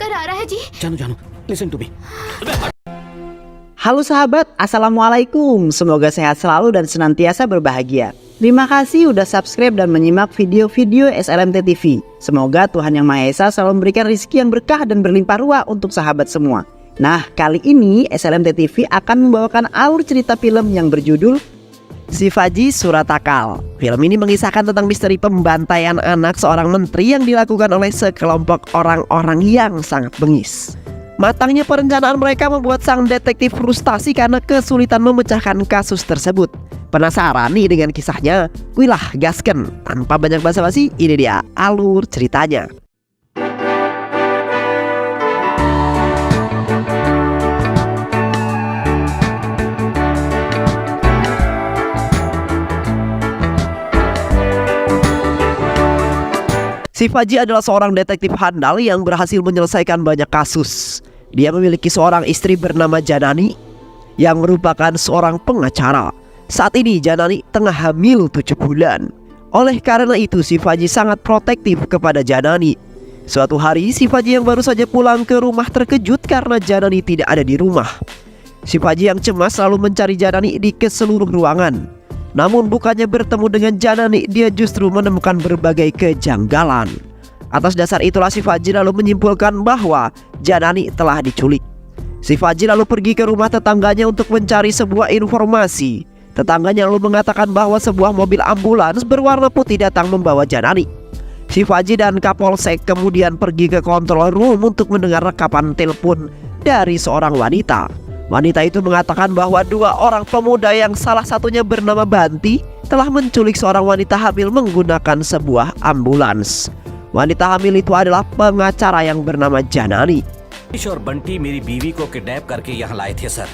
ऑर्डर आ रहा है जी। जानो जानो, listen to me. Halo sahabat, Assalamualaikum. Semoga sehat selalu dan senantiasa berbahagia. Terima kasih udah subscribe dan menyimak video-video SLMT TV. Semoga Tuhan Yang Maha Esa selalu memberikan rezeki yang berkah dan berlimpah ruah untuk sahabat semua. Nah, kali ini SLMT TV akan membawakan alur cerita film yang berjudul Shivaji Suratakal. Film ini mengisahkan tentang misteri pembantaian anak seorang menteri yang dilakukan oleh sekelompok orang-orang yang sangat bengis. Matangnya perencanaan mereka membuat sang detektif frustasi karena kesulitan memecahkan kasus tersebut. Penasaran nih dengan kisahnya? Wilah gasken. Tanpa banyak basa-basi, ini dia alur ceritanya. Shivaji adalah seorang detektif handal yang berhasil menyelesaikan banyak kasus. Dia memiliki seorang istri bernama Janani yang merupakan seorang pengacara. Saat ini Janani tengah hamil 7 bulan. Oleh karena itu Shivaji sangat protektif kepada Janani. Suatu hari Shivaji yang baru saja pulang ke rumah terkejut karena Janani tidak ada di rumah. Shivaji yang cemas selalu mencari Janani di seluruh ruangan. Namun bukannya bertemu dengan Janani, dia justru menemukan berbagai kejanggalan. Atas dasar itulah Shivaji lalu menyimpulkan bahwa Janani telah diculik. Shivaji lalu pergi ke rumah tetangganya untuk mencari sebuah informasi. Tetangganya lalu mengatakan bahwa sebuah mobil ambulans berwarna putih datang membawa Janani. Shivaji dan Kapolsek kemudian pergi ke control room untuk mendengar rekapan telepon dari seorang wanita. Wanita itu mengatakan bahwa 2 orang pemuda yang salah satunya bernama Banti telah menculik seorang wanita hamil menggunakan sebuah ambulans. Wanita hamil itu adalah pengacara yang bernama Janani. और बंटी मेरी बीवी को किडनैप करके यहाँ लाए थे sir.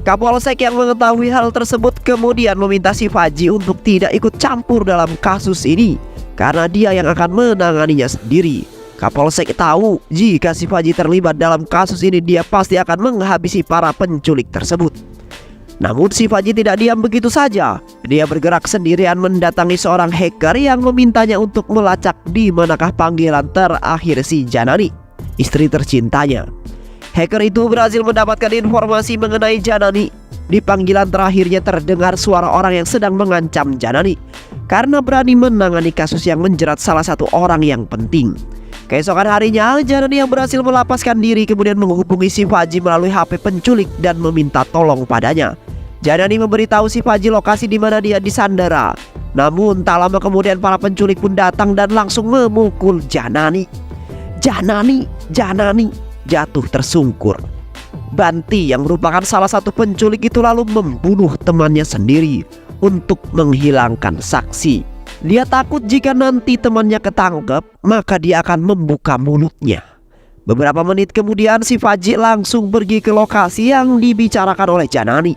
Kapolsek yang mengetahui hal tersebut kemudian meminta Shivaji untuk tidak ikut campur dalam kasus ini karena dia yang akan menanganinya sendiri. Kapolsek tahu jika Shivaji terlibat dalam kasus ini dia pasti akan menghabisi para penculik tersebut. Namun Shivaji tidak diam begitu saja. Dia bergerak sendirian mendatangi seorang hacker yang memintanya untuk melacak di manakah panggilan terakhir si Janani, istri tercintanya. Hacker itu berhasil mendapatkan informasi mengenai Janani. Di panggilan terakhirnya terdengar suara orang yang sedang mengancam Janani karena berani menangani kasus yang menjerat salah satu orang yang penting. Keesokan harinya, Janani yang berhasil melapaskan diri kemudian menghubungi Shivaji melalui HP penculik dan meminta tolong padanya. Janani memberitahu Shivaji lokasi di mana dia disandera. Namun tak lama kemudian para penculik pun datang dan langsung memukul Janani. Janani jatuh tersungkur. Banti yang merupakan salah satu penculik itu lalu membunuh temannya sendiri untuk menghilangkan saksi. Dia takut jika nanti temannya ketangkep, maka dia akan membuka mulutnya. Beberapa menit kemudian Shivaji langsung pergi ke lokasi yang dibicarakan oleh Janani.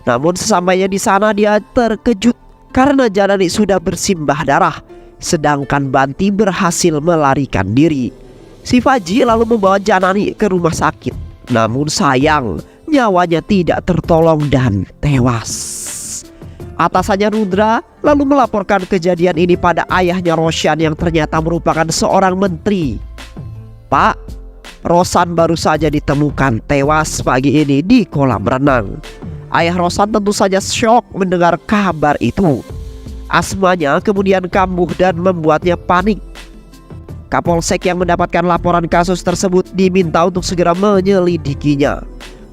Namun sesampainya di sana dia terkejut karena Janani sudah bersimbah darah, sedangkan Banti berhasil melarikan diri. Shivaji lalu membawa Janani ke rumah sakit. Namun sayang, nyawanya tidak tertolong dan tewas. Atasannya Rudra lalu melaporkan kejadian ini pada ayahnya Roshan yang ternyata merupakan seorang menteri. Pak, Roshan baru saja ditemukan tewas pagi ini di kolam renang. Ayah Roshan tentu saja syok mendengar kabar itu. Asmanya kemudian kambuh dan membuatnya panik. Kapolsek yang mendapatkan laporan kasus tersebut diminta untuk segera menyelidikinya.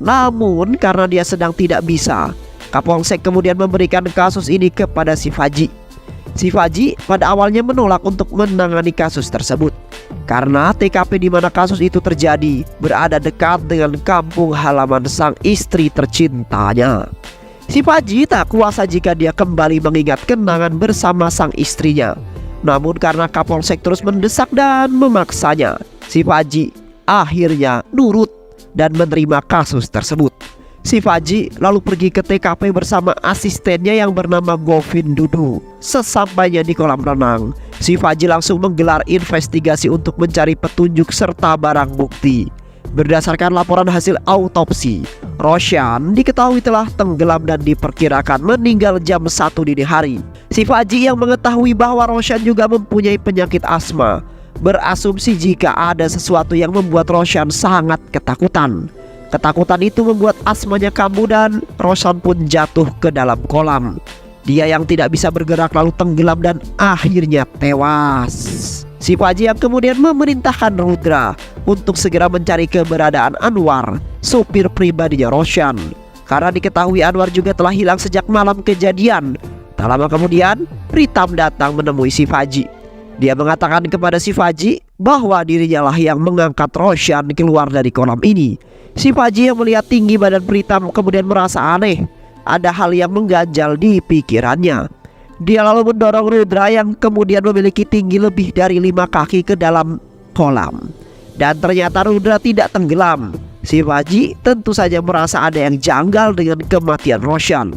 Namun karena dia sedang tidak bisa, Kapolsek kemudian memberikan kasus ini kepada Shivaji. Shivaji pada awalnya menolak untuk menangani kasus tersebut karena TKP di mana kasus itu terjadi berada dekat dengan kampung halaman sang istri tercintanya. Shivaji tak kuasa jika dia kembali mengingat kenangan bersama sang istrinya. Namun karena Kapolsek terus mendesak dan memaksanya, Shivaji akhirnya nurut dan menerima kasus tersebut. Shivaji lalu pergi ke TKP bersama asistennya yang bernama Govindudu. Sesampainya di kolam renang, Shivaji langsung menggelar investigasi untuk mencari petunjuk serta barang bukti. Berdasarkan laporan hasil autopsi, Roshan diketahui telah tenggelam dan diperkirakan meninggal jam 1 dini hari. Shivaji yang mengetahui bahwa Roshan juga mempunyai penyakit asma, berasumsi jika ada sesuatu yang membuat Roshan sangat ketakutan. Ketakutan itu membuat asmanya kambuh dan Roshan pun jatuh ke dalam kolam. Dia yang tidak bisa bergerak lalu tenggelam dan akhirnya tewas. Shivaji yang kemudian memerintahkan Rudra untuk segera mencari keberadaan Anwar, supir pribadinya Roshan. Karena diketahui Anwar juga telah hilang sejak malam kejadian. Tak lama kemudian, Pritam datang menemui Shivaji. Dia mengatakan kepada Shivaji bahwa dirinya lah yang mengangkat Roshan keluar dari kolam ini. Shivaji yang melihat tinggi badan Pritam kemudian merasa aneh. Ada hal yang mengganjal di pikirannya. Dia lalu mendorong Rudra yang kemudian memiliki tinggi lebih dari 5 kaki ke dalam kolam. Dan ternyata Rudra tidak tenggelam. Shivaji tentu saja merasa ada yang janggal dengan kematian Roshan.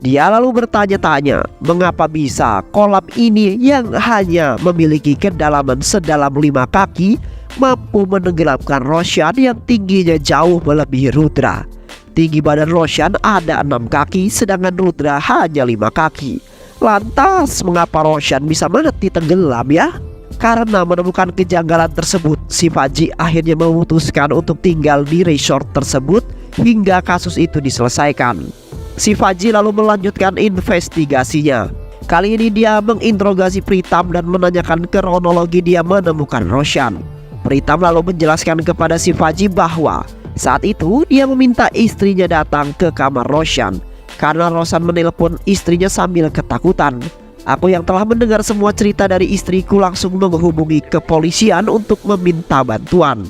Dia lalu bertanya-tanya mengapa bisa kolam ini yang hanya memiliki kedalaman sedalam 5 kaki mampu menenggelamkan Roshan yang tingginya jauh melebihi Rudra. Tinggi badan Roshan ada 6 kaki sedangkan Rudra hanya 5 kaki. Lantas mengapa Roshan bisa mati tenggelam ya? Karena menemukan kejanggalan tersebut, Shivaji akhirnya memutuskan untuk tinggal di resort tersebut hingga kasus itu diselesaikan. Shivaji lalu melanjutkan investigasinya. Kali ini dia menginterogasi Pritam dan menanyakan kronologi dia menemukan Roshan. Pritam lalu menjelaskan kepada Shivaji bahwa saat itu dia meminta istrinya datang ke kamar Roshan karena Roshan menelpon istrinya sambil ketakutan. Aku yang telah mendengar semua cerita dari istriku langsung menghubungi kepolisian untuk meminta bantuan.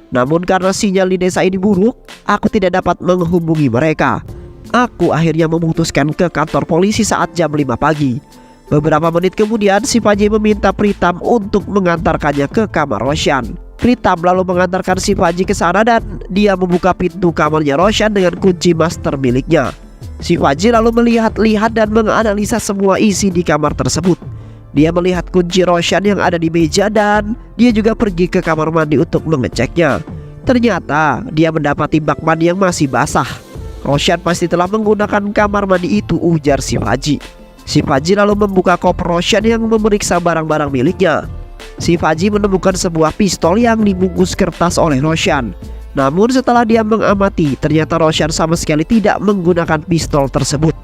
Namun karena sinyal di desa ini buruk, aku tidak dapat menghubungi mereka. Aku akhirnya memutuskan ke kantor polisi saat jam 5 pagi. Beberapa menit kemudian Shivaji meminta Pritam untuk mengantarkannya ke kamar Roshan. Pritam lalu mengantarkan Shivaji ke sana dan dia membuka pintu kamarnya Roshan dengan kunci master miliknya. Shivaji lalu melihat-lihat dan menganalisa semua isi di kamar tersebut. Dia melihat kunci Roshan yang ada di meja dan dia juga pergi ke kamar mandi untuk mengeceknya. Ternyata dia mendapati bak mandi yang masih basah. Roshan pasti telah menggunakan kamar mandi itu, ujar Shivaji. Shivaji lalu membuka koper Roshan yang memeriksa barang-barang miliknya. Shivaji menemukan sebuah pistol yang dibungkus kertas oleh Roshan. Namun setelah dia mengamati, ternyata Roshan sama sekali tidak menggunakan pistol tersebut.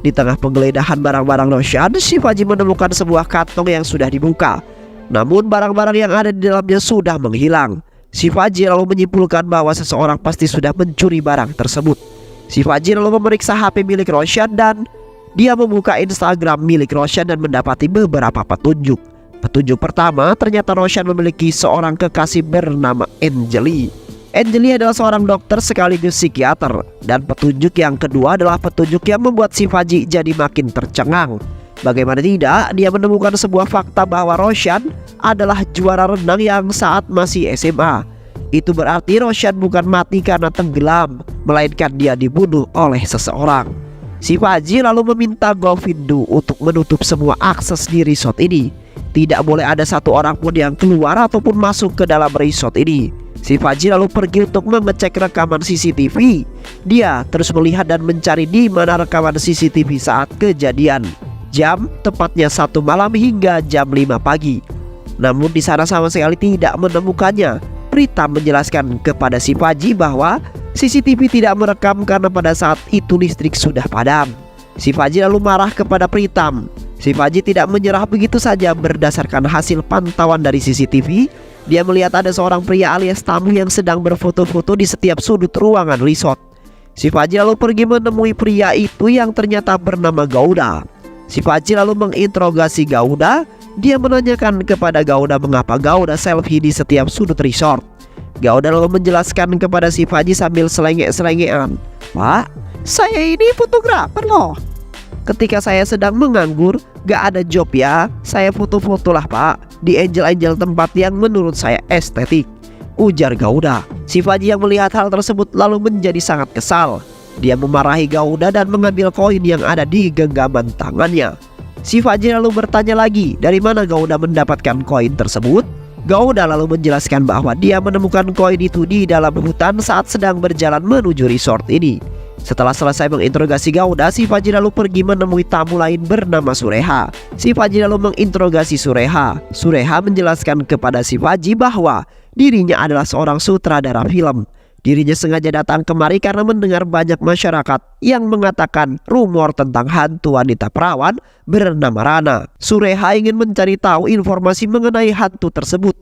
Di tengah penggeledahan barang-barang Roshan, Shivaji menemukan sebuah kantong yang sudah dibuka. Namun barang-barang yang ada di dalamnya sudah menghilang. Shivaji lalu menyimpulkan bahwa seseorang pasti sudah mencuri barang tersebut. Shivaji lalu memeriksa HP milik Roshan dan dia membuka Instagram milik Roshan dan mendapati beberapa petunjuk. Petunjuk pertama, ternyata Roshan memiliki seorang kekasih bernama Anjali. Anjali adalah seorang dokter sekaligus psikiater. Dan petunjuk yang kedua adalah petunjuk yang membuat Shivaji jadi makin tercengang. Bagaimana tidak, dia menemukan sebuah fakta bahwa Roshan adalah juara renang yang saat masih SMA. Itu berarti Roshan bukan mati karena tenggelam, melainkan dia dibunuh oleh seseorang. Shivaji lalu meminta Govindu untuk menutup semua akses di resort ini. Tidak boleh ada satu orang pun yang keluar ataupun masuk ke dalam resort ini. Shivaji lalu pergi untuk mengecek rekaman CCTV. Dia terus melihat dan mencari di mana rekaman CCTV saat kejadian. Jam tepatnya 1 malam hingga jam 5 pagi. Namun di sana sama sekali tidak menemukannya. Pritam menjelaskan kepada Shivaji bahwa CCTV tidak merekam karena pada saat itu listrik sudah padam. Shivaji lalu marah kepada Pritam. Shivaji tidak menyerah begitu saja. Berdasarkan hasil pantauan dari CCTV, dia melihat ada seorang pria alias tamu yang sedang berfoto-foto di setiap sudut ruangan resort. Shivaji lalu pergi menemui pria itu yang ternyata bernama Gauda. Shivaji lalu menginterogasi Gauda. Dia menanyakan kepada Gauda mengapa Gauda selfie di setiap sudut resort. Gauda lalu menjelaskan kepada Shivaji sambil selengek-selengean, "Pak, saya ini fotografer loh. Ketika saya sedang menganggur, gak ada job ya, saya foto-foto lah pak, di angel-angel tempat yang menurut saya estetik," ujar Gauda. Shivaji yang melihat hal tersebut lalu menjadi sangat kesal. Dia memarahi Gauda dan mengambil koin yang ada di genggaman tangannya. Shivaji lalu bertanya lagi dari mana Gauda mendapatkan koin tersebut. Gauda lalu menjelaskan bahwa dia menemukan koin itu di dalam hutan saat sedang berjalan menuju resort ini. Setelah selesai menginterogasi Gauda, si Fajri lalu pergi menemui tamu lain bernama Sureha. Si Fajri lalu menginterogasi Sureha. Sureha menjelaskan kepada si Fajri bahwa dirinya adalah seorang sutradara film. Dirinya sengaja datang kemari karena mendengar banyak masyarakat yang mengatakan rumor tentang hantu wanita perawan bernama Rana. Sureha ingin mencari tahu informasi mengenai hantu tersebut.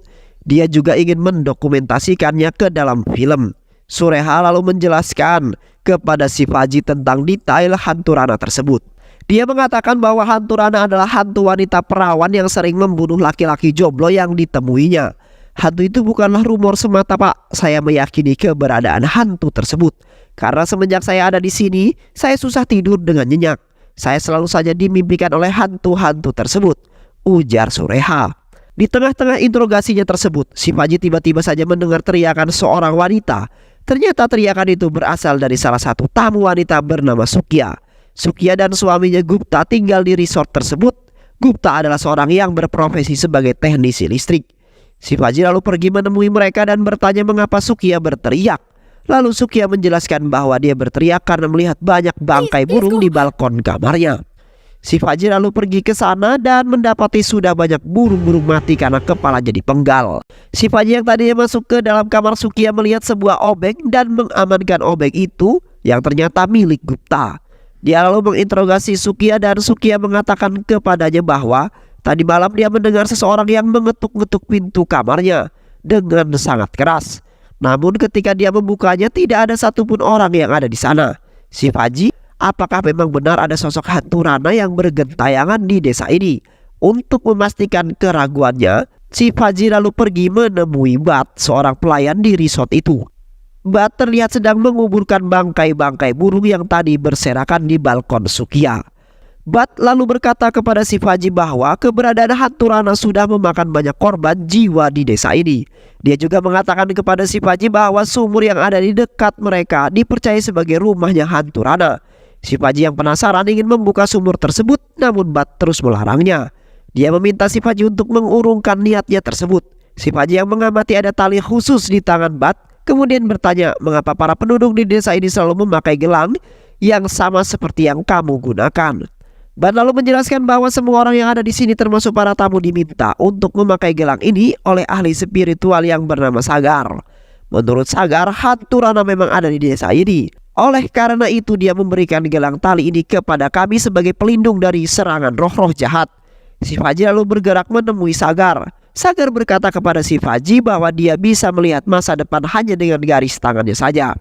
Dia juga ingin mendokumentasikannya ke dalam film. Sureha lalu menjelaskan kepada si Fajri tentang detail hantu Rana tersebut. Dia mengatakan bahwa hantu Rana adalah hantu wanita perawan yang sering membunuh laki-laki jomblo yang ditemuinya. Hantu itu bukanlah rumor semata, Pak. Saya meyakini keberadaan hantu tersebut. Karena semenjak saya ada di sini, saya susah tidur dengan nyenyak. Saya selalu saja dimimpikan oleh hantu-hantu tersebut, ujar Sureha. Di tengah-tengah interogasinya tersebut, si Fajri tiba-tiba saja mendengar teriakan seorang wanita. Ternyata teriakan itu berasal dari salah satu tamu wanita bernama Sukya. Sukya dan suaminya Gupta tinggal di resort tersebut. Gupta adalah seorang yang berprofesi sebagai teknisi listrik. Si Fajri lalu pergi menemui mereka dan bertanya mengapa Sukya berteriak. Lalu Sukya menjelaskan bahwa dia berteriak karena melihat banyak bangkai burung di balkon kamarnya. Si Fajri lalu pergi ke sana dan mendapati sudah banyak burung-burung mati karena kepalanya dipenggal. Si Fajri yang tadinya masuk ke dalam kamar Sukya melihat sebuah obeng dan mengamankan obeng itu yang ternyata milik Gupta. Dia lalu menginterogasi Sukya dan Sukya mengatakan kepadanya bahwa tadi malam dia mendengar seseorang yang mengetuk-ngetuk pintu kamarnya dengan sangat keras. Namun ketika dia membukanya tidak ada satupun orang yang ada di sana. Si Fajri, apakah memang benar ada sosok hantu Rana yang bergentayangan di desa ini? Untuk memastikan keraguannya, si Fajri lalu pergi menemui Bat, seorang pelayan di resort itu. Bat terlihat sedang menguburkan bangkai-bangkai burung yang tadi berserakan di balkon Sukya. Bat lalu berkata kepada si Fajri bahwa keberadaan hantu Rana sudah memakan banyak korban jiwa di desa ini. Dia juga mengatakan kepada si Fajri bahwa sumur yang ada di dekat mereka dipercaya sebagai rumahnya hantu Rana. Si Fajri yang penasaran ingin membuka sumur tersebut, namun Bat terus melarangnya. Dia meminta si Fajri untuk mengurungkan niatnya tersebut. Si Fajri yang mengamati ada tali khusus di tangan Bat, kemudian bertanya mengapa para penduduk di desa ini selalu memakai gelang yang sama seperti yang kamu gunakan. Bat lalu menjelaskan bahwa semua orang yang ada di sini termasuk para tamu diminta untuk memakai gelang ini oleh ahli spiritual yang bernama Sagar. Menurut Sagar, hantu Rana memang ada di desa ini. Oleh karena itu dia memberikan gelang tali ini kepada kami sebagai pelindung dari serangan roh-roh jahat. Si Fajri lalu bergerak menemui Sagar. Sagar berkata kepada si Fajri bahwa dia bisa melihat masa depan hanya dengan garis tangannya saja.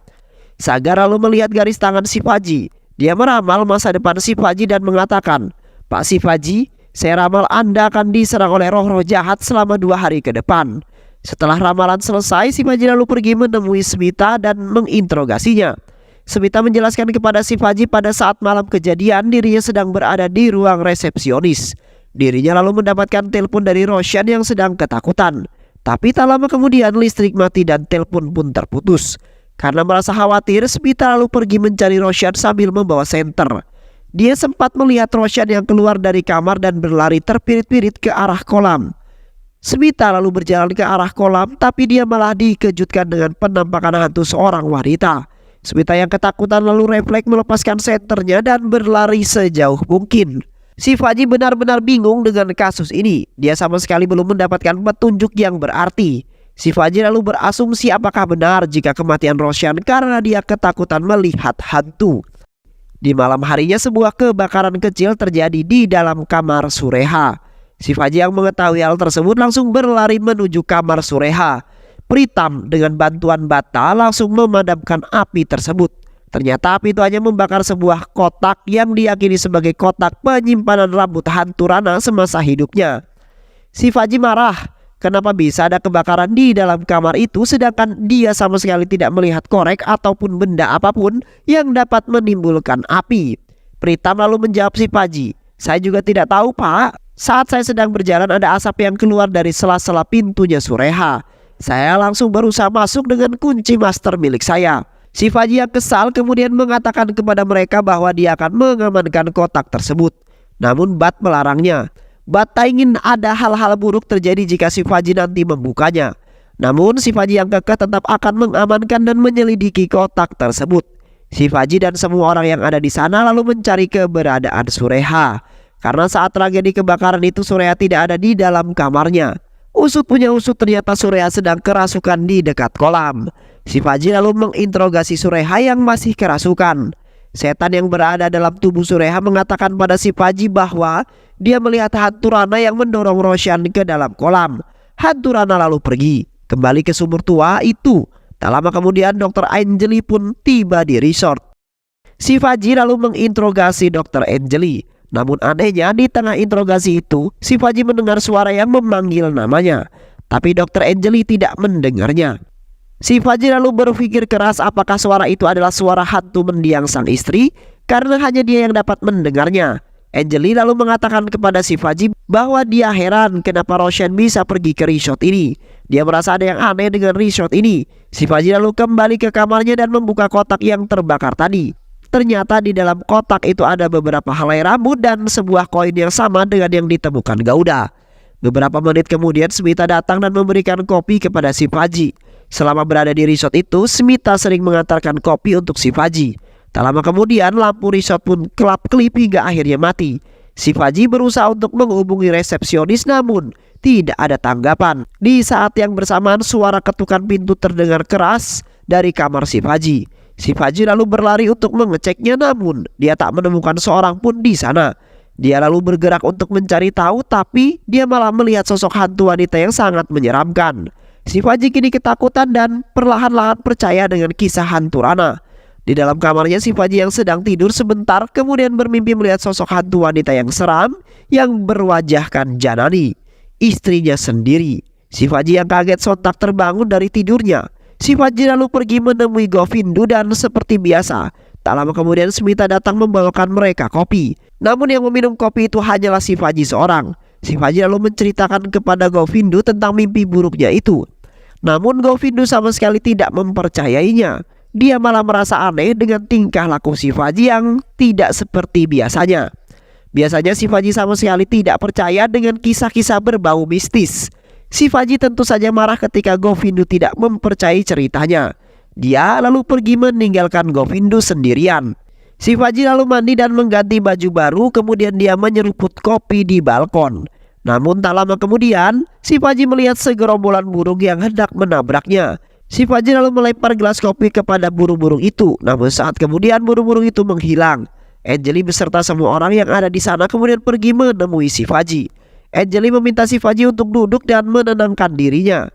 Sagar lalu melihat garis tangan si Fajri. Dia meramal masa depan si Fajri dan mengatakan, Pak si Fajri, saya ramal Anda akan diserang oleh roh-roh jahat selama 2 hari ke depan. Setelah ramalan selesai, si Fajri lalu pergi menemui Smita dan menginterogasinya. Smita menjelaskan kepada si Fajri pada saat malam kejadian dirinya sedang berada di ruang resepsionis. Dirinya lalu mendapatkan telepon dari Roshan yang sedang ketakutan. Tapi tak lama kemudian listrik mati dan telepon pun terputus. Karena merasa khawatir, Smita lalu pergi mencari Roshan sambil membawa senter. Dia sempat melihat Roshan yang keluar dari kamar dan berlari terpirit-pirit ke arah kolam. Smita lalu berjalan ke arah kolam, tapi dia malah dikejutkan dengan penampakan hantu seorang wanita. Smita yang ketakutan lalu refleks melepaskan senternya dan berlari sejauh mungkin. Si Fajri benar-benar bingung dengan kasus ini. Dia sama sekali belum mendapatkan petunjuk yang berarti. Si Fajri lalu berasumsi apakah benar jika kematian Roshan karena dia ketakutan melihat hantu. Di malam harinya sebuah kebakaran kecil terjadi di dalam kamar Sureha. Si Fajri yang mengetahui hal tersebut langsung berlari menuju kamar Sureha. Pritam dengan bantuan bata langsung memadamkan api tersebut. Ternyata api itu hanya membakar sebuah kotak yang diyakini sebagai kotak penyimpanan rambut hantu Rana semasa hidupnya. Si Fajri marah. Kenapa bisa ada kebakaran di dalam kamar itu sedangkan dia sama sekali tidak melihat korek ataupun benda apapun yang dapat menimbulkan api? Pritam lalu menjawab si Fajri, saya juga tidak tahu Pak. Saat saya sedang berjalan ada asap yang keluar dari sela-sela pintunya Sureha. Saya langsung berusaha masuk dengan kunci master milik saya. Si Fajri yang kesal kemudian mengatakan kepada mereka bahwa dia akan mengamankan kotak tersebut. Namun Bat melarangnya. Bat tak ingin ada hal-hal buruk terjadi jika si Fajri nanti membukanya. Namun si Fajri yang kekeh tetap akan mengamankan dan menyelidiki kotak tersebut. Si Faji dan semua orang yang ada di sana lalu mencari keberadaan Sureha. Karena saat tragedi kebakaran itu Sureha tidak ada di dalam kamarnya. Usut punya usut, ternyata Sureha sedang kerasukan di dekat kolam. Si Faji lalu menginterogasi Sureha yang masih kerasukan. Setan yang berada dalam tubuh Sureha mengatakan pada si Faji bahwa dia melihat hantu Rana yang mendorong Roshan ke dalam kolam. Hantu Rana lalu pergi kembali ke sumur tua itu. Tak lama kemudian Dr. Angeli pun tiba di resort. Si Faji lalu menginterogasi Dr. Angeli. Namun anehnya di tengah interogasi itu si Faji mendengar suara yang memanggil namanya. Tapi Dr. Angeli tidak mendengarnya. Si Faji lalu berpikir keras apakah suara itu adalah suara hantu mendiang sang istri, karena hanya dia yang dapat mendengarnya. Angeli lalu mengatakan kepada si Faji bahwa dia heran kenapa Roshan bisa pergi ke resort ini. Dia merasa ada yang aneh dengan resort ini. Si Faji lalu kembali ke kamarnya dan membuka kotak yang terbakar tadi. Ternyata di dalam kotak itu ada beberapa helai rambut dan sebuah koin yang sama dengan yang ditemukan Gauda. Beberapa menit kemudian Smita datang dan memberikan kopi kepada si Faji. Selama berada di resort itu, Smita sering mengantarkan kopi untuk si Faji. Tak lama kemudian lampu resort pun kelap-kelip hingga akhirnya mati. Si Faji berusaha untuk menghubungi resepsionis namun tidak ada tanggapan. Di saat yang bersamaan suara ketukan pintu terdengar keras dari kamar si Faji. Si Faji lalu berlari untuk mengeceknya namun dia tak menemukan seorang pun di sana. Dia lalu bergerak untuk mencari tahu tapi dia malah melihat sosok hantu wanita yang sangat menyeramkan. Si Faji kini ketakutan dan perlahan-lahan percaya dengan kisah hantu Rana. Di dalam kamarnya si Faji yang sedang tidur sebentar kemudian bermimpi melihat sosok hantu wanita yang seram yang berwajahkan Janani, istrinya sendiri. Si Faji yang kaget sontak terbangun dari tidurnya. Si Faji lalu pergi menemui Govindu dan seperti biasa tak lama kemudian Smita datang membawakan mereka kopi. Namun yang meminum kopi itu hanyalah si Faji seorang. Si Faji lalu menceritakan kepada Govindu tentang mimpi buruknya itu. Namun Govindu sama sekali tidak mempercayainya. Dia malah merasa aneh dengan tingkah laku si Faji yang tidak seperti biasanya. Biasanya si Faji sama sekali tidak percaya dengan kisah-kisah berbau mistis. Si Faji tentu saja marah ketika Govindu tidak mempercayai ceritanya. Dia lalu pergi meninggalkan Govindu sendirian. Si Faji lalu mandi dan mengganti baju baru, kemudian dia menyeruput kopi di balkon. Namun tak lama kemudian si Faji melihat segerombolan burung yang hendak menabraknya. Si Faji lalu melempar gelas kopi kepada burung-burung itu. Namun saat kemudian burung-burung itu menghilang. Angeli beserta semua orang yang ada di sana kemudian pergi menemui si Faji. Angeli meminta si Faji untuk duduk dan menenangkan dirinya.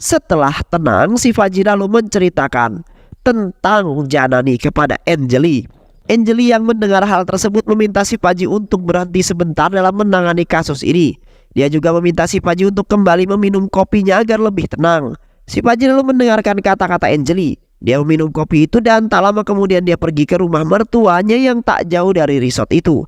Setelah tenang, si Faji lalu menceritakan tentang Janani kepada Angeli. Angeli yang mendengar hal tersebut meminta si Faji untuk berhenti sebentar dalam menangani kasus ini. Dia juga meminta si Faji untuk kembali meminum kopinya agar lebih tenang. Si Faji lalu mendengarkan kata-kata Angeli. Dia meminum kopi itu dan tak lama kemudian dia pergi ke rumah mertuanya yang tak jauh dari resort itu.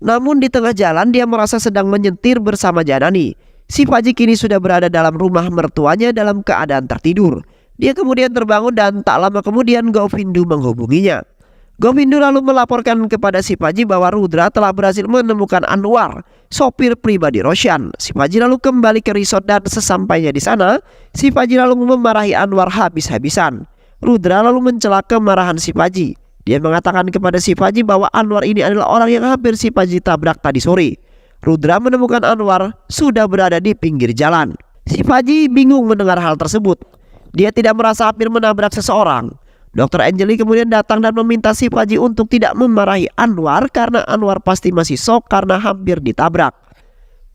Namun di tengah jalan dia merasa sedang menyetir bersama Janani. Si Faji kini sudah berada dalam rumah mertuanya dalam keadaan tertidur. Dia kemudian terbangun dan tak lama kemudian Govindu menghubunginya. Govindu lalu melaporkan kepada si Faji bahwa Rudra telah berhasil menemukan Anwar, sopir pribadi Roshan. Si Faji lalu kembali ke resort dan sesampainya di sana, si Faji lalu memarahi Anwar habis-habisan. Rudra lalu mencela kemarahan si Faji. Dia mengatakan kepada si Faji bahwa Anwar ini adalah orang yang hampir si Faji tabrak tadi sore. Rudra menemukan Anwar sudah berada di pinggir jalan. Si Faji bingung mendengar hal tersebut. Dia tidak merasa hampir menabrak seseorang. Dr. Angeli kemudian datang dan meminta si Faji untuk tidak memarahi Anwar karena Anwar pasti masih shock karena hampir ditabrak.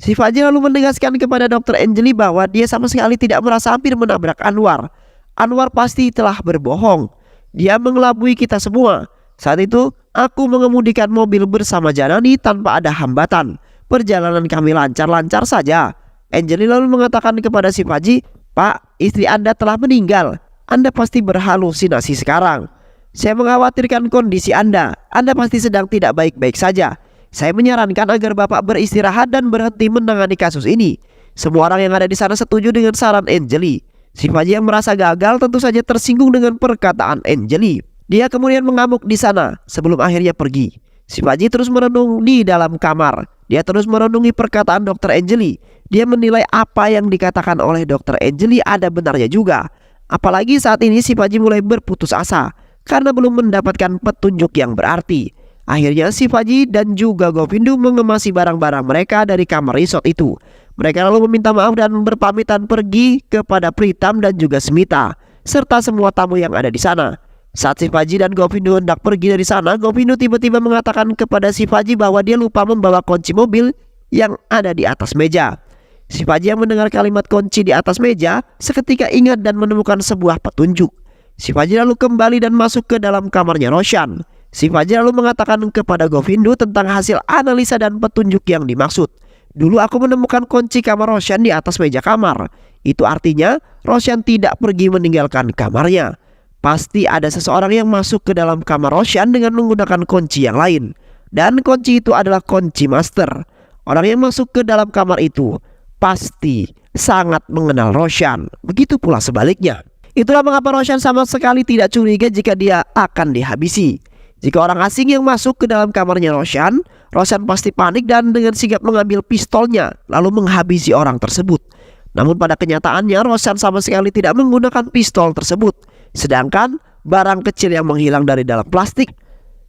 Si Faji lalu menegaskan kepada Dr. Angeli bahwa dia sama sekali tidak merasa hampir menabrak Anwar. Anwar pasti telah berbohong. Dia mengelabui kita semua. Saat itu aku mengemudikan mobil bersama Janani tanpa ada hambatan. Perjalanan kami lancar-lancar saja. Angeli lalu mengatakan kepada si Faji, "Pak, istri Anda telah meninggal. Anda pasti berhalusinasi sekarang. Saya mengkhawatirkan kondisi Anda. Anda pasti sedang tidak baik-baik saja. Saya menyarankan agar Bapak beristirahat dan berhenti menangani kasus ini." Semua orang yang ada di sana setuju dengan saran Angeli. Si Faji yang merasa gagal tentu saja tersinggung dengan perkataan Angeli. Dia kemudian mengamuk di sana sebelum akhirnya pergi. Si Faji terus merenung di dalam kamar. Dia terus merenungi perkataan Dr. Angeli. Dia menilai apa yang dikatakan oleh Dr. Angeli ada benarnya juga. Apalagi saat ini si Faji mulai berputus asa karena belum mendapatkan petunjuk yang berarti. Akhirnya Shivaji dan juga Govindu mengemasi barang-barang mereka dari kamar resort itu. Mereka lalu meminta maaf dan berpamitan pergi kepada Pritam dan juga Smita serta semua tamu yang ada di sana. Saat Shivaji dan Govindu hendak pergi dari sana, Govindu tiba-tiba mengatakan kepada Shivaji bahwa dia lupa membawa kunci mobil yang ada di atas meja. Shivaji yang mendengar kalimat kunci di atas meja seketika ingat dan menemukan sebuah petunjuk. Shivaji lalu kembali dan masuk ke dalam kamarnya Roshan. Shivaji lalu mengatakan kepada Govindu tentang hasil analisa dan petunjuk yang dimaksud. Dulu aku menemukan kunci kamar Roshan di atas meja kamar. Itu artinya Roshan tidak pergi meninggalkan kamarnya. Pasti ada seseorang yang masuk ke dalam kamar Roshan dengan menggunakan kunci yang lain. Dan kunci itu adalah kunci master. Orang yang masuk ke dalam kamar itu pasti sangat mengenal Roshan. Begitu pula sebaliknya. Itulah mengapa Roshan sama sekali tidak curiga jika dia akan dihabisi. Jika orang asing yang masuk ke dalam kamarnya Roshan pasti panik dan dengan sigap mengambil pistolnya lalu menghabisi orang tersebut. Namun pada kenyataannya Roshan sama sekali tidak menggunakan pistol tersebut. Sedangkan barang kecil yang menghilang dari dalam plastik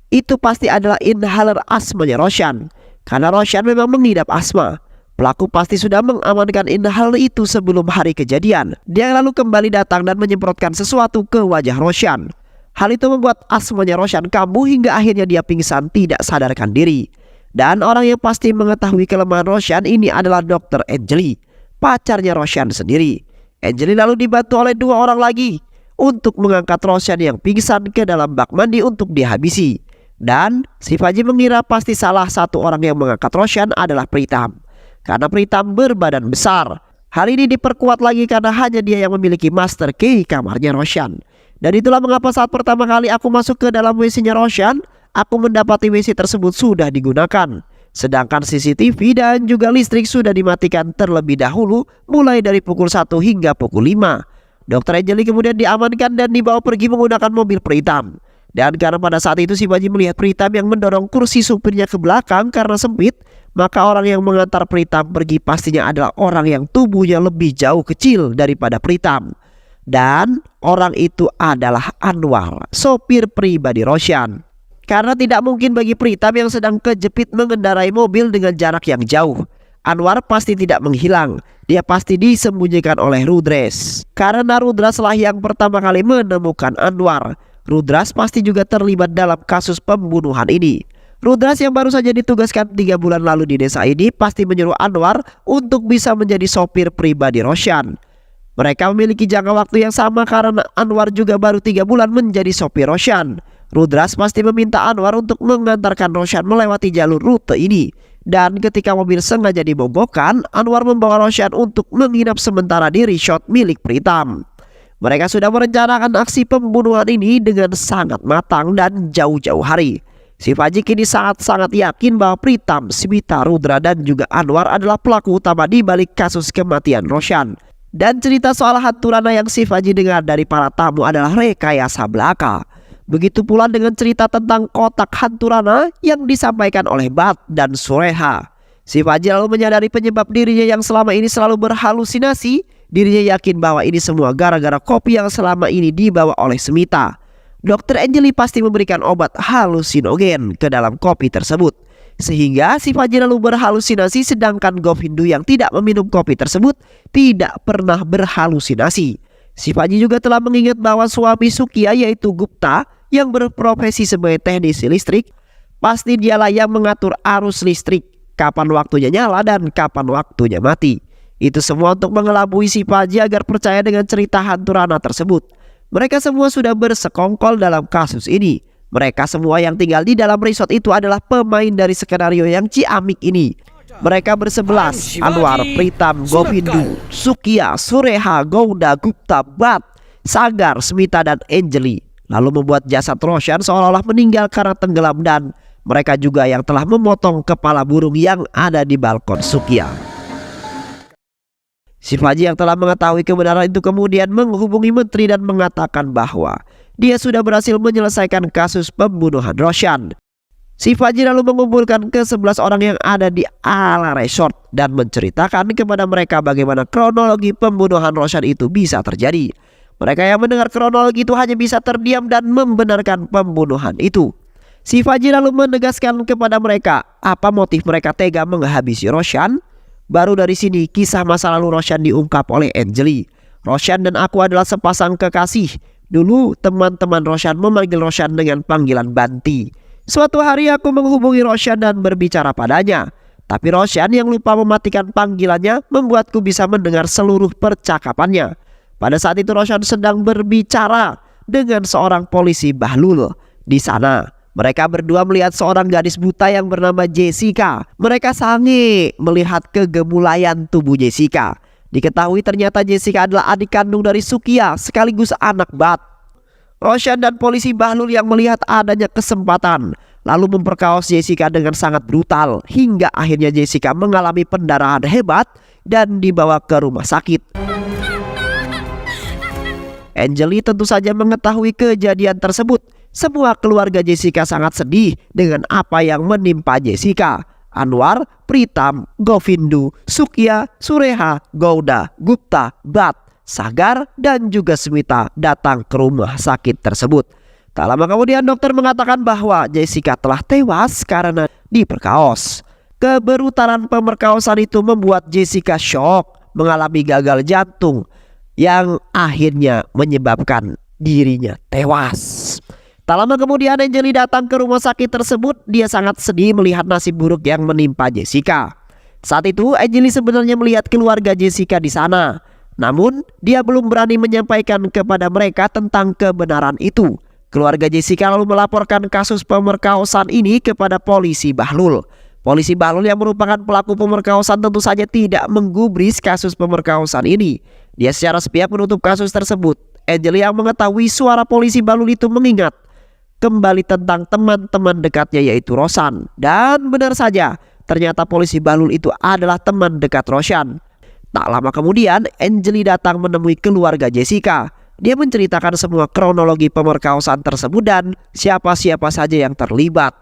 itu pasti adalah inhaler asmanya Roshan. Karena Roshan memang mengidap asma. Pelaku pasti sudah mengamankan inhaler itu sebelum hari kejadian. Dia lalu kembali datang dan menyemprotkan sesuatu ke wajah Roshan. Hal itu membuat asmanya Roshan kambuh hingga akhirnya dia pingsan tidak sadarkan diri. Dan orang yang pasti mengetahui kelemahan Roshan ini adalah Dr. Anjali, pacarnya Roshan sendiri. Anjali lalu dibantu oleh dua orang lagi untuk mengangkat Roshan yang pingsan ke dalam bak mandi untuk dihabisi. Dan Shivaji mengira pasti salah satu orang yang mengangkat Roshan adalah Pritam. Karena Pritam berbadan besar. Hal ini diperkuat lagi karena hanya dia yang memiliki master key kamarnya Roshan. Dan itulah mengapa saat pertama kali aku masuk ke dalam WC-nya Roshan, aku mendapati WC tersebut sudah digunakan. Sedangkan CCTV dan juga listrik sudah dimatikan terlebih dahulu mulai dari pukul 1 hingga pukul 5. Dr. Anjali kemudian diamankan dan dibawa pergi menggunakan mobil Pritam. Dan karena pada saat itu Shivaji melihat Pritam yang mendorong kursi supirnya ke belakang karena sempit, maka orang yang mengantar Pritam pergi pastinya adalah orang yang tubuhnya lebih jauh kecil daripada Pritam. Dan orang itu adalah Anwar, sopir pribadi Roshan. Karena tidak mungkin bagi Pritam yang sedang kejepit mengendarai mobil dengan jarak yang jauh. Anwar pasti tidak menghilang. Dia pasti disembunyikan oleh Rudras. Karena Rudras lah yang pertama kali menemukan Anwar. Rudras pasti juga terlibat dalam kasus pembunuhan ini. Rudras yang baru saja ditugaskan 3 bulan lalu di desa ini pasti menyuruh Anwar untuk bisa menjadi sopir pribadi Roshan. Mereka memiliki jangka waktu yang sama karena Anwar juga baru 3 bulan menjadi sopir Roshan. Rudras pasti meminta Anwar untuk mengantarkan Roshan melewati jalur rute ini. Dan ketika mobil sengaja dibobokkan, Anwar membawa Roshan untuk menginap sementara di resort milik Pritam. Mereka sudah merencanakan aksi pembunuhan ini dengan sangat matang dan jauh-jauh hari. Shivaji kini sangat yakin bahwa Pritam, Smita, Rudra dan juga Anwar adalah pelaku utama di balik kasus kematian Roshan. Dan cerita soal hantu Rana yang Shivaji dengar dari para tamu adalah rekayasa belaka. Begitu pula dengan cerita tentang kotak hantu Rana yang disampaikan oleh Bat dan Sureha. Shivaji lalu menyadari penyebab dirinya yang selama ini selalu berhalusinasi. Dirinya yakin bahwa ini semua gara-gara kopi yang selama ini dibawa oleh Smita. Dr. Anjali pasti memberikan obat halusinogen ke dalam kopi tersebut. Sehingga Shivaji lalu berhalusinasi, sedangkan Govindu yang tidak meminum kopi tersebut tidak pernah berhalusinasi. Shivaji juga telah mengingat bahwa suami Sukya yaitu Gupta yang berprofesi sebagai teknisi listrik, pasti dialah yang mengatur arus listrik, kapan waktunya nyala dan kapan waktunya mati. Itu semua untuk mengelabui Shivaji agar percaya dengan cerita hantu Rana tersebut. Mereka semua sudah bersekongkol dalam kasus ini. Mereka semua yang tinggal di dalam resort itu adalah pemain dari skenario yang ciamik ini. Mereka bersebelas, Anwar, Pritam, Govindu, Sukya, Sureha, Gouda, Gupta, Bat, Sagar, Smita dan Anjali. Lalu membuat jasad Roshan seolah-olah meninggal karena tenggelam, dan mereka juga yang telah memotong kepala burung yang ada di balkon Sukya. Shivaji yang telah mengetahui kebenaran itu kemudian menghubungi menteri dan mengatakan bahwa dia sudah berhasil menyelesaikan kasus pembunuhan Roshan. Shivaji lalu mengumpulkan ke-11 orang yang ada di ala resort dan menceritakan kepada mereka bagaimana kronologi pembunuhan Roshan itu bisa terjadi. Mereka yang mendengar kronologi itu hanya bisa terdiam dan membenarkan pembunuhan itu. Si Fadji lalu menegaskan kepada mereka apa motif mereka tega menghabisi Roshan. Baru dari sini kisah masa lalu Roshan diungkap oleh Anjali. Roshan dan aku adalah sepasang kekasih. Dulu teman-teman Roshan memanggil Roshan dengan panggilan Banti. Suatu hari aku menghubungi Roshan dan berbicara padanya. Tapi Roshan yang lupa mematikan panggilannya membuatku bisa mendengar seluruh percakapannya. Pada saat itu Roshan sedang berbicara dengan seorang polisi Bahlul. Di sana mereka berdua melihat seorang gadis buta yang bernama Jessica. Mereka sange melihat kegemulayan tubuh Jessica. Diketahui ternyata Jessica adalah adik kandung dari Sukia sekaligus anak Bat. Roshan dan polisi Bahlul yang melihat adanya kesempatan lalu memperkaos Jessica dengan sangat brutal hingga akhirnya Jessica mengalami pendarahan hebat dan dibawa ke rumah sakit. Anjali tentu saja mengetahui kejadian tersebut. Semua keluarga Jessica sangat sedih dengan apa yang menimpa Jessica. Anwar, Pritam, Govindu, Sukya, Sureha, Gouda, Gupta, Bat, Sagar, dan juga Smita datang ke rumah sakit tersebut. Tak lama kemudian dokter mengatakan bahwa Jessica telah tewas karena diperkaos. Kebrutalan pemerkosaan itu membuat Jessica shock, mengalami gagal jantung yang akhirnya menyebabkan dirinya tewas. Tak lama kemudian Anjali datang ke rumah sakit tersebut. Dia sangat sedih melihat nasib buruk yang menimpa Jessica. Saat itu Anjali sebenarnya melihat keluarga Jessica di sana. Namun dia belum berani menyampaikan kepada mereka tentang kebenaran itu. Keluarga Jessica lalu melaporkan kasus pemerkosaan ini kepada polisi Bahlul. Polisi Bahlul yang merupakan pelaku pemerkosaan tentu saja tidak menggubris kasus pemerkosaan ini. Dia secara sepihak menutup kasus tersebut. Anjali yang mengetahui suara polisi Bahlul itu mengingat kembali tentang teman-teman dekatnya yaitu Roshan. Dan benar saja ternyata polisi Bahlul itu adalah teman dekat Roshan. Tak lama kemudian Anjali datang menemui keluarga Jessica. Dia menceritakan semua kronologi pemerkosaan tersebut dan siapa-siapa saja yang terlibat.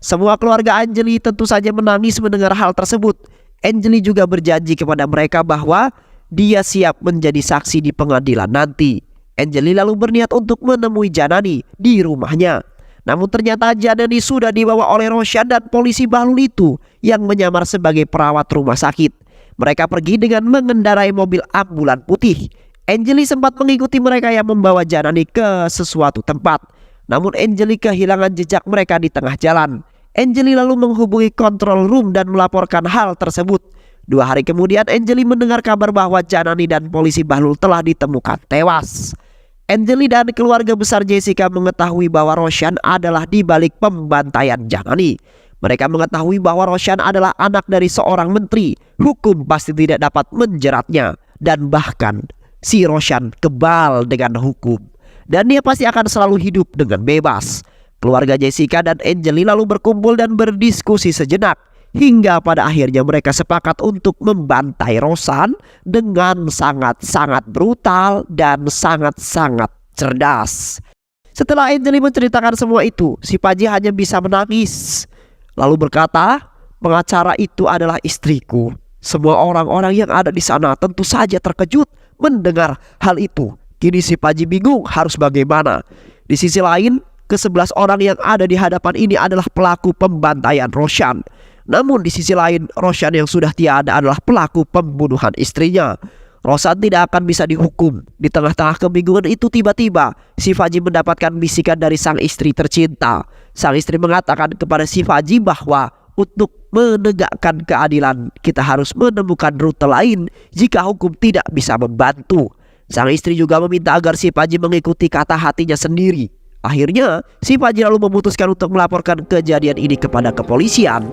Semua keluarga Anjali tentu saja menangis mendengar hal tersebut. Anjali juga berjanji kepada mereka bahwa dia siap menjadi saksi di pengadilan nanti. Anjali lalu berniat untuk menemui Janani di rumahnya. Namun ternyata Janani sudah dibawa oleh Roshan dan polisi Bahlul itu yang menyamar sebagai perawat rumah sakit. Mereka pergi dengan mengendarai mobil ambulan putih. Anjali sempat mengikuti mereka yang membawa Janani ke sesuatu tempat. Namun Anjali kehilangan jejak mereka di tengah jalan. Anjali lalu menghubungi control room dan melaporkan hal tersebut. 2 hari kemudian Anjali mendengar kabar bahwa Janani dan polisi Bahlul telah ditemukan tewas. Anjali dan keluarga besar Jessica mengetahui bahwa Roshan adalah di balik pembantaian Janani. Mereka mengetahui bahwa Roshan adalah anak dari seorang menteri. Hukum pasti tidak dapat menjeratnya. Dan bahkan si Roshan kebal dengan hukum. Dan dia pasti akan selalu hidup dengan bebas. Keluarga Jessica dan Anjali lalu berkumpul dan berdiskusi sejenak. Hingga pada akhirnya mereka sepakat untuk membantai Roshan dengan sangat-sangat brutal dan sangat-sangat cerdas. Setelah Anjali menceritakan semua itu, si Fadji hanya bisa menangis. Lalu berkata, pengacara itu adalah istriku. Semua orang-orang yang ada di sana tentu saja terkejut mendengar hal itu. Kini si Fadji bingung harus bagaimana. Di sisi lain, ke-11 orang yang ada di hadapan ini adalah pelaku pembantaian Roshan. Namun di sisi lain, Roshan yang sudah tiada adalah pelaku pembunuhan istrinya. Roshan tidak akan bisa dihukum. Di tengah-tengah kebingungan itu tiba-tiba si Fadji mendapatkan bisikan dari sang istri tercinta. Sang istri mengatakan kepada si Fadji bahwa untuk menegakkan keadilan kita harus menemukan rute lain jika hukum tidak bisa membantu. Sang istri juga meminta agar si Fadji mengikuti kata hatinya sendiri. Akhirnya si Fadji lalu memutuskan untuk melaporkan kejadian ini kepada kepolisian.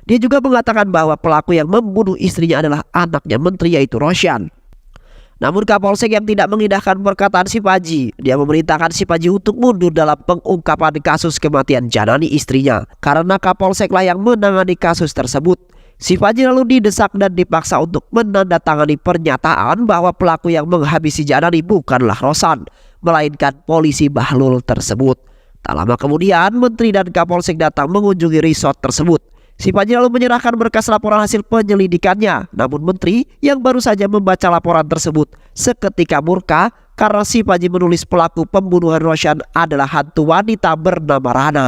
Dia juga mengatakan bahwa pelaku yang membunuh istrinya adalah anaknya menteri yaitu Roshan. Namun Kapolsek yang tidak mengindahkan perkataan si Fadji. Dia memerintahkan si Fadji untuk mundur dalam pengungkapan kasus kematian Janani istrinya. Karena Kapolseklah yang menangani kasus tersebut. Si Fadji lalu didesak dan dipaksa untuk menandatangani pernyataan bahwa pelaku yang menghabisi Janani bukanlah Roshan, melainkan polisi Bahlul tersebut. Tak lama kemudian menteri dan Kapolsek datang mengunjungi resort tersebut. Si Fadji lalu menyerahkan berkas laporan hasil penyelidikannya. Namun menteri yang baru saja membaca laporan tersebut seketika murka karena Shivaji menulis pelaku pembunuhan Roshan adalah hantu wanita bernama Rana.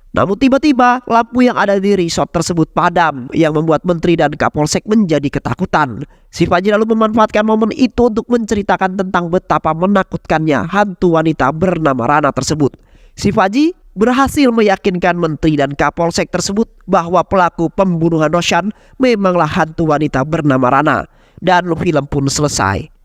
Namun tiba-tiba lampu yang ada di resort tersebut padam yang membuat menteri dan Kapolsek menjadi ketakutan. Shivaji lalu memanfaatkan momen itu untuk menceritakan tentang betapa menakutkannya hantu wanita bernama Rana tersebut. Shivaji berhasil meyakinkan menteri dan Kapolsek tersebut bahwa pelaku pembunuhan Roshan memanglah hantu wanita bernama Rana. Dan film pun selesai.